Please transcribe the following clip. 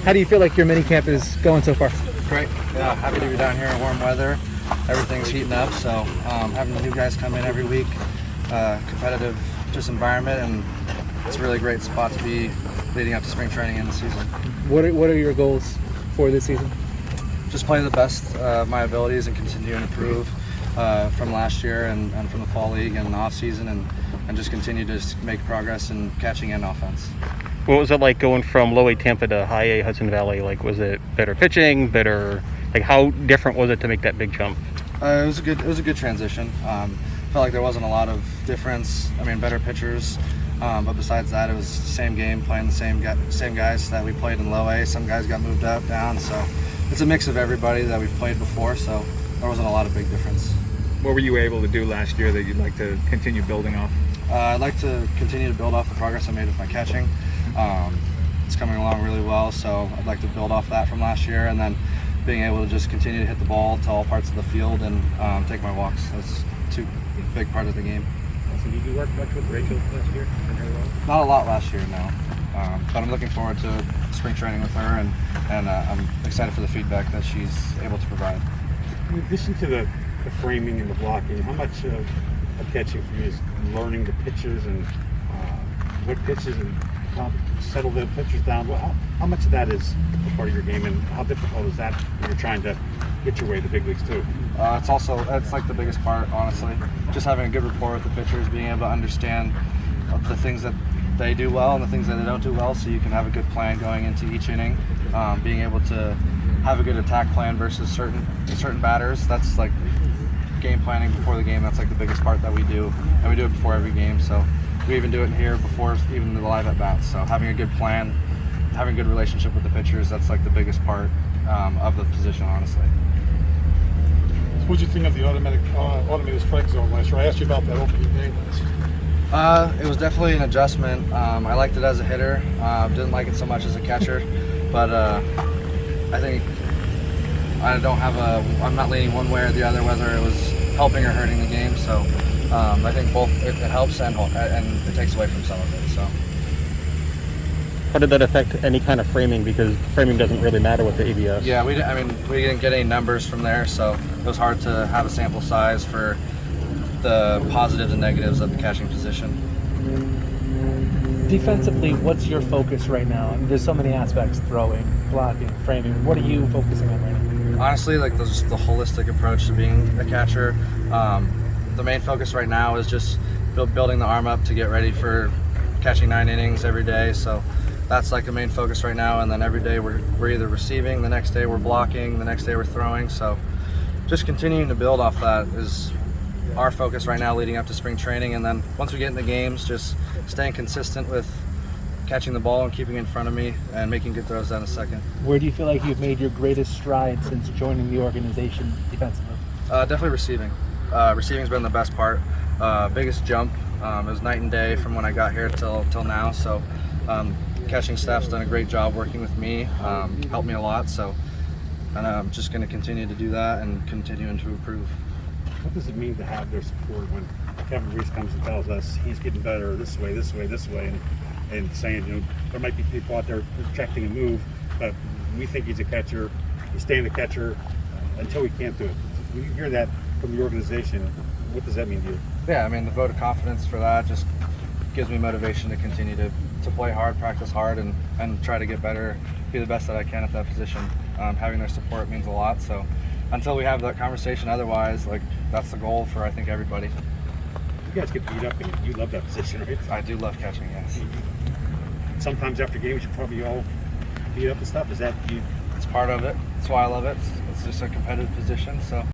How do you feel like your mini camp is going so far? Great. Yeah, happy to be down here in warm weather. Everything's heating up, so having the new guys come in every week, competitive just environment, and it's a really great spot to be leading up to spring training in the season. What are your goals for this season? Just play the best of my abilities and continue to improve from last year and from the fall league and the off season, and just continue to make progress in catching and offense. What was it like going from low A Tampa to high A Hudson Valley? Like, was it better pitching, better, like how different was it to make that big jump? It was a good transition. Felt like there wasn't a lot of difference. I mean, better pitchers, but besides that, it was the same game, playing the same guys that we played in low A. Some guys got moved up, down, so it's a mix of everybody that we've played before, so there wasn't a lot of big difference. What were you able to do last year that you'd like to continue building off? I'd like to continue to build off the progress I made with my catching. It's coming along really well, so I'd like to build off that from last year, and then being able to just continue to hit the ball to all parts of the field and take my walks. That's two big part of the game. So did you work much with Rachel last year? Not a lot last year, no. But I'm looking forward to spring training with her, and I'm excited for the feedback that she's able to provide. In addition to the framing and the blocking, how much of catching for you is learning the pitches and what pitches and how settle the pitchers down? Well, how much of that is a part of your game, and how difficult is that when you're trying to get your way to the big leagues too? It's like the biggest part, honestly. Just having a good rapport with the pitchers, being able to understand the things that they do well and the things that they don't do well, so you can have a good plan going into each inning. Being able to have a good attack plan versus certain batters. That's like game planning before the game. That's like the biggest part that we do, and we do it before every game. So we even do it here before even the live at bats. So having a good plan, having a good relationship with the pitchers, that's like the biggest part of the position, honestly. What did you think of the automated strike zone last year? I asked you about that opening game. It was definitely an adjustment. I liked it as a hitter. Didn't like it so much as a catcher, but I think I'm not leaning one way or the other whether it was helping or hurting the game. So I think both it helps and it takes away from some of it. So. How did that affect any kind of framing? Because framing doesn't really matter with the ABS. Yeah, we didn't get any numbers from there, so it was hard to have a sample size for the positives and negatives of the catching position. Defensively, what's your focus right now? I mean, there's so many aspects: throwing, blocking, framing. What are you focusing on right now? Honestly, like the holistic approach to being a catcher. The main focus right now is just building the arm up to get ready for catching 9 innings every day. So that's like the main focus right now. And then every day we're either receiving, the next day we're blocking, the next day we're throwing. So just continuing to build off that is our focus right now leading up to spring training. And then once we get in the games, just staying consistent with catching the ball and keeping it in front of me and making good throws down a second. Where do you feel like you've made your greatest stride since joining the organization defensively? Definitely receiving. Receiving's been the best part. Biggest jump. It was night and day from when I got here till now. So catching staff's done a great job working with me, helped me a lot. So, and I'm just going to continue to do that and continuing to improve. What does it mean to have their support when Kevin Reese comes and tells us he's getting better this way, and saying, there might be people out there projecting a move, but we think he's a catcher, he's staying a catcher until he can't do it. When you hear that from the organization, what does that mean to you? Yeah, I mean, the vote of confidence for that just gives me motivation to continue to play hard, practice hard, and try to get better, be the best that I can at that position. Having their support means a lot, so until we have that conversation, otherwise, like, that's the goal for, I think, everybody. You guys get beat up, and you love that position, right? I do love catching, yes. Sometimes after games, you probably all beat up and stuff. Is that you? It's part of it. That's why I love it. It's just a competitive position, so.